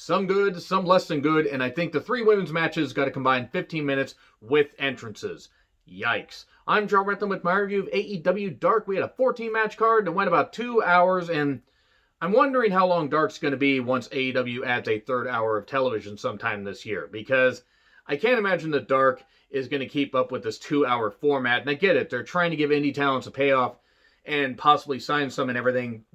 Some good, some less than good, and I think the 3 women's matches got a combined 15 minutes with entrances. Yikes. I'm John Rentham with my review of AEW Dark. We had a 14-match card that went about 2 hours, and I'm wondering how long Dark's going to be once AEW adds a 3rd hour of television sometime this year, because I can't imagine that Dark is going to keep up with this 2-hour format. And I get it. They're trying to give indie talents a payoff and possibly sign some and everything.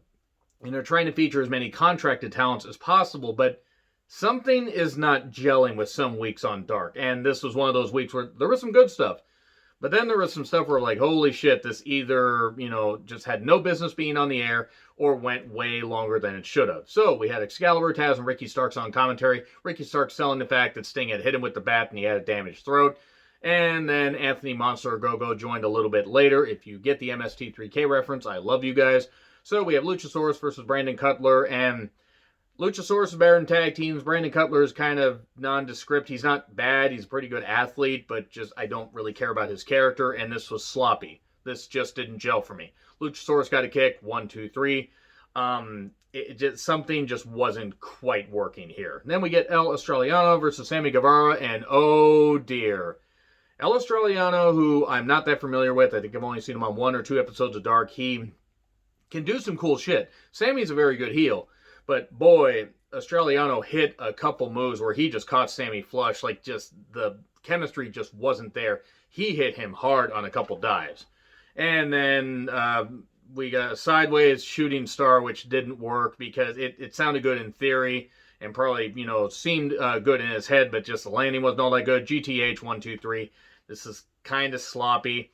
And they're trying to feature as many contracted talents as possible. But something is not gelling with some weeks on Dark. And this was one of those weeks where there was some good stuff. But then there was some stuff where like, holy shit, this either, just had no business being on the air or went way longer than it should have. So we had Excalibur, Taz, and Ricky Starks on commentary. Ricky Starks selling the fact that Sting had hit him with the bat and he had a damaged throat. And then Anthony Monster Go-Go joined a little bit later. If you get the MST3K reference, I love you guys. So we have Luchasaurus versus Brandon Cutler, and Luchasaurus is better in tag teams. Brandon Cutler is kind of nondescript. He's not bad. He's a pretty good athlete, but just I don't really care about his character, and this was sloppy. This just didn't gel for me. Luchasaurus got a kick, 1, 2, 3. Something just wasn't quite working here. And then we get El Australiano versus Sammy Guevara, and oh dear. El Australiano, who I'm not that familiar with, I think I've only seen him on 1 or 2 episodes of Dark, he can do some cool shit. Sammy's a very good heel, but boy, Australiano hit a couple moves where he just caught Sammy flush, like just the chemistry just wasn't there. He hit him hard on a couple dives. And then we got a sideways shooting star, which didn't work because it sounded good in theory and probably, seemed good in his head, but just the landing wasn't all that good. GTH 1, 2, 3. This is kind of sloppy,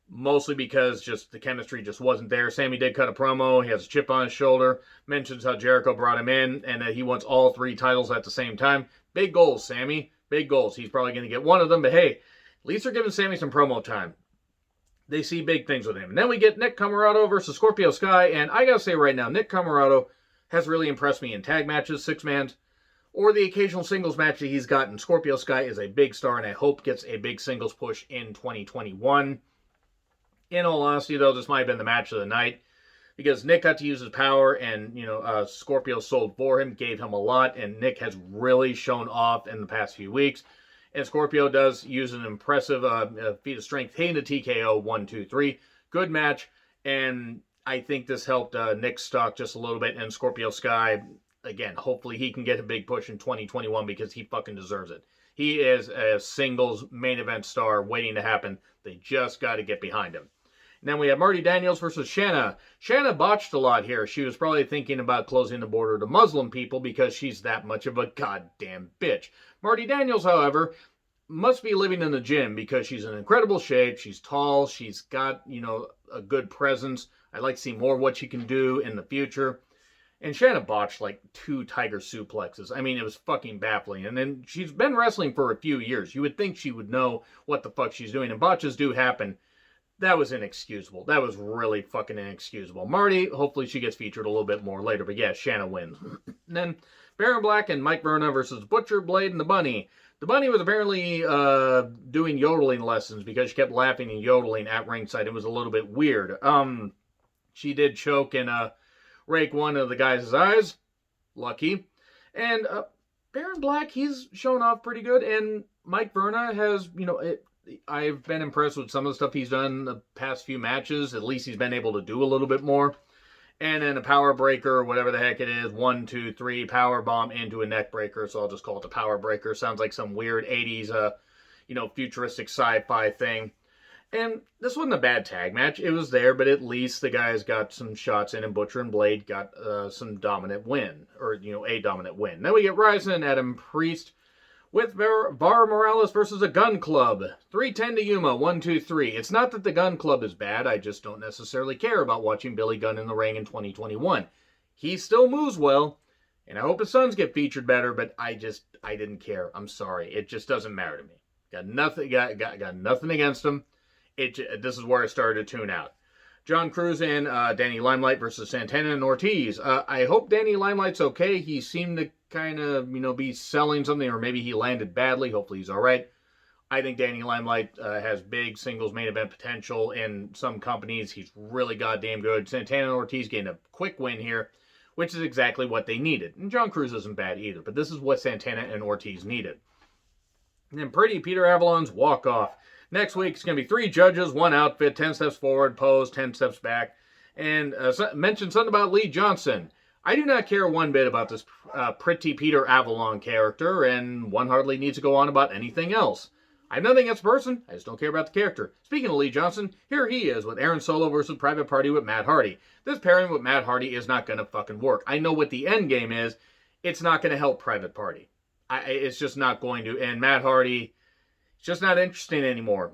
mostly because just the chemistry just wasn't there. Sammy did cut a promo. He has a chip on his shoulder. Mentions how Jericho brought him in and that he wants all 3 titles at the same time. Big goals, Sammy. Big goals. He's probably going to get one of them, but hey, at least they're giving Sammy some promo time. They see big things with him. And then we get Nick Comoroto versus Scorpio Sky, and I gotta say right now, Nick Comoroto has really impressed me in tag matches, 6-mans, or the occasional singles match that he's gotten. Scorpio Sky is a big star, and I hope gets a big singles push in 2021. In all honesty, though, this might have been the match of the night, because Nick got to use his power, and, Scorpio sold for him, gave him a lot, and Nick has really shown off in the past few weeks. And Scorpio does use an impressive feat of strength, hitting the TKO, 1, 2, 3. Good match, and I think this helped Nick's stock just a little bit, and Scorpio Sky, again, hopefully he can get a big push in 2021 because he fucking deserves it. He is a singles main event star waiting to happen. They just got to get behind him. And then we have Marty Daniels versus Shanna. Shanna botched a lot here. She was probably thinking about closing the border to Muslim people because she's that much of a goddamn bitch. Marty Daniels, however, must be living in the gym because she's in incredible shape. She's tall. She's got, a good presence. I'd like to see more of what she can do in the future. And Shanna botched like 2 tiger suplexes. I mean, it was fucking baffling. And then she's been wrestling for a few years. You would think she would know what the fuck she's doing. And botches do happen. That was inexcusable. That was really fucking inexcusable. Marty, hopefully she gets featured a little bit more later. But yeah, Shanna wins. And then Baron Black and Mike Verna versus Butcher, Blade, and the Bunny. The Bunny was apparently doing yodeling lessons because she kept laughing and yodeling at ringside. It was a little bit weird. She did choke and rake one of the guys' eyes. Lucky. And Baron Black, he's shown off pretty good. And Mike Verna has, I've been impressed with some of the stuff he's done in the past few matches. At least he's been able to do a little bit more. And then a power breaker, whatever the heck it is, 1, 2, 3, power bomb into a neck breaker. So I'll just call it the power breaker. Sounds like some weird 80s, futuristic sci-fi thing. And this wasn't a bad tag match. It was there, but at least the guys got some shots in, and Butcher and Blade got some dominant win, or, a dominant win. Then we get Ryzen and Adam Priest with Var Morales versus a Gun Club. 310 to Yuma, 1, 2, 3. It's not that the Gun Club is bad. I just don't necessarily care about watching Billy Gunn in the ring in 2021. He still moves well, and I hope his sons get featured better, but I didn't care. I'm sorry. It just doesn't matter to me. Got nothing against him. This is where I started to tune out. John Cruz and Danny Limelight versus Santana and Ortiz. I hope Danny Limelight's okay. He seemed to kind of, be selling something, or maybe he landed badly. Hopefully he's all right. I think Danny Limelight has big singles main event potential in some companies. He's really goddamn good. Santana and Ortiz getting a quick win here which is exactly what they needed. And John Cruz isn't bad either, but this is what Santana and Ortiz needed. And then Pretty Peter Avalon's walk-off. Next week, it's going to be 3 judges, 1 outfit, 10 steps forward, pose, 10 steps back. And mention something about Lee Johnson. I do not care one bit about this Pretty Peter Avalon character, and one hardly needs to go on about anything else. I have nothing against the person, I just don't care about the character. Speaking of Lee Johnson, here he is with Aaron Solo versus Private Party with Matt Hardy. This pairing with Matt Hardy is not going to fucking work. I know what the end game is. It's not going to help Private Party. It's just not going to. And Matt Hardy, it's just not interesting anymore.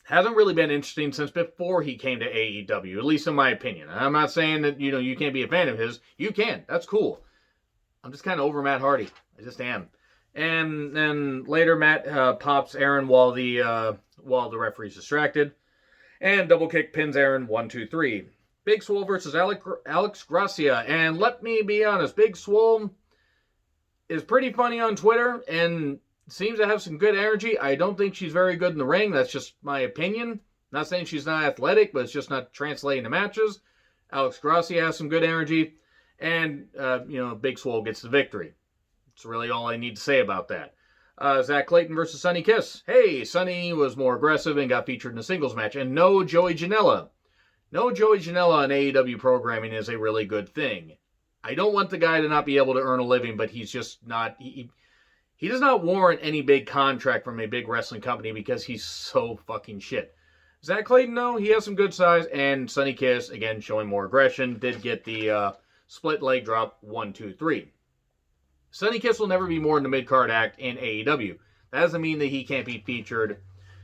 Hasn't really been interesting since before he came to AEW, at least in my opinion. I'm not saying that, you can't be a fan of his. You can. That's cool. I'm just kind of over Matt Hardy. I just am. And then later, Matt pops Aaron while the referee's distracted. And double kick pins Aaron 1, 2, 3. Big Swole versus Alex Gracia. And let me be honest, Big Swole is pretty funny on Twitter and seems to have some good energy. I don't think she's very good in the ring. That's just my opinion. Not saying she's not athletic, but it's just not translating to matches. Alex Gracia has some good energy. And, Big Swole gets the victory. That's really all I need to say about that. Zach Clayton versus Sonny Kiss. Hey, Sonny was more aggressive and got featured in a singles match. And no Joey Janela. No Joey Janela on AEW programming is a really good thing. I don't want the guy to not be able to earn a living, but he's just not... He does not warrant any big contract from a big wrestling company because he's so fucking shit. Zach Clayton, no, he has some good size. And Sonny Kiss, again, showing more aggression, did get the split leg drop 1, 2, 3. Sonny Kiss will never be more than the mid-card act in AEW. That doesn't mean that he can't be featured,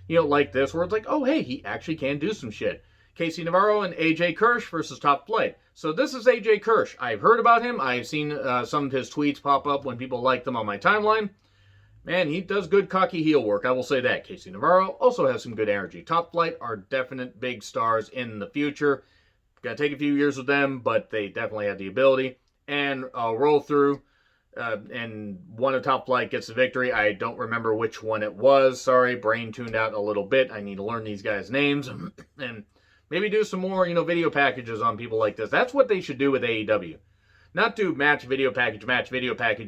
like this, where it's like, oh, hey, he actually can do some shit. Casey Navarro and AJ Kirsch versus Top Flight. So this is AJ Kirsch. I've heard about him. I've seen some of his tweets pop up when people like them on my timeline. Man, he does good cocky heel work, I will say that. Casey Navarro also has some good energy. Top Flight are definite big stars in the future. Got to take a few years with them, but they definitely have the ability. And I'll roll through, and one of Top Flight gets the victory. I don't remember which one it was. Sorry, brain tuned out a little bit. I need to learn these guys' names. And maybe do some more, video packages on people like this. That's what they should do with AEW. Not do match, video package,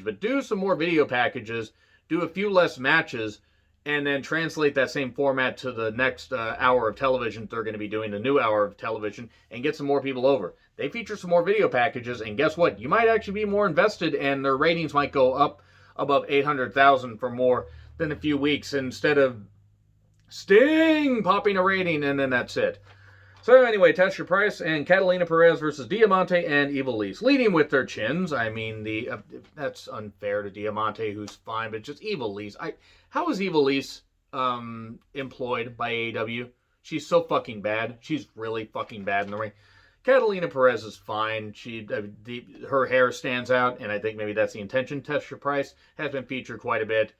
but do some more video packages. Do a few less matches, and then translate that same format to the next hour of television they're going to be doing, the new hour of television, and get some more people over. They feature some more video packages, and guess what? You might actually be more invested, and their ratings might go up above 800,000 for more than a few weeks, instead of Sting popping a rating, and then that's it. So anyway, Tasha Price and Catalina Perez versus Diamante and Ivelisse. Leading with their chins. I mean, that's unfair to Diamante, who's fine, but just Ivelisse. How is Ivelisse employed by AEW? She's so fucking bad. She's really fucking bad in the ring. Catalina Perez is fine. Her hair stands out, and I think maybe that's the intention. Tasha Price has been featured quite a bit.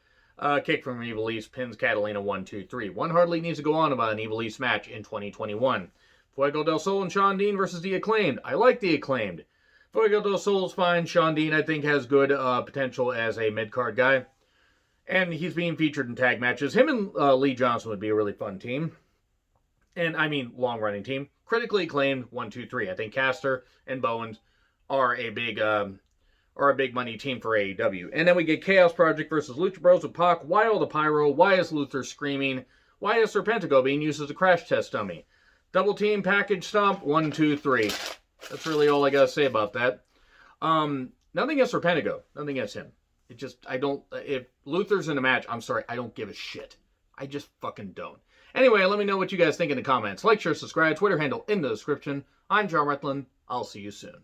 Kick from Ivelisse pins Catalina 1, 2, 3. One hardly needs to go on about an Ivelisse match in 2021. Fuego del Sol and Sean Dean versus The Acclaimed. I like The Acclaimed. Fuego del Sol's fine. Sean Dean, I think, has good potential as a mid-card guy. And he's being featured in tag matches. Him and Lee Johnson would be a really fun team. And, long-running team. Critically acclaimed, 1, 2, 3. I think Caster and Bowens are a big money team for AEW. And then we get Chaos Project versus Lucha Bros with Pac. Why all the pyro? Why is Luther screaming? Why is Serpentico being used as a crash test dummy? Double team package stomp, 1, 2, 3. That's really all I gotta say about that. Nothing against Serpentico. Nothing against him. If Luther's in a match, I'm sorry, I don't give a shit. I just fucking don't. Anyway, let me know what you guys think in the comments. Like, share, subscribe, Twitter handle in the description. I'm John Retland. I'll see you soon.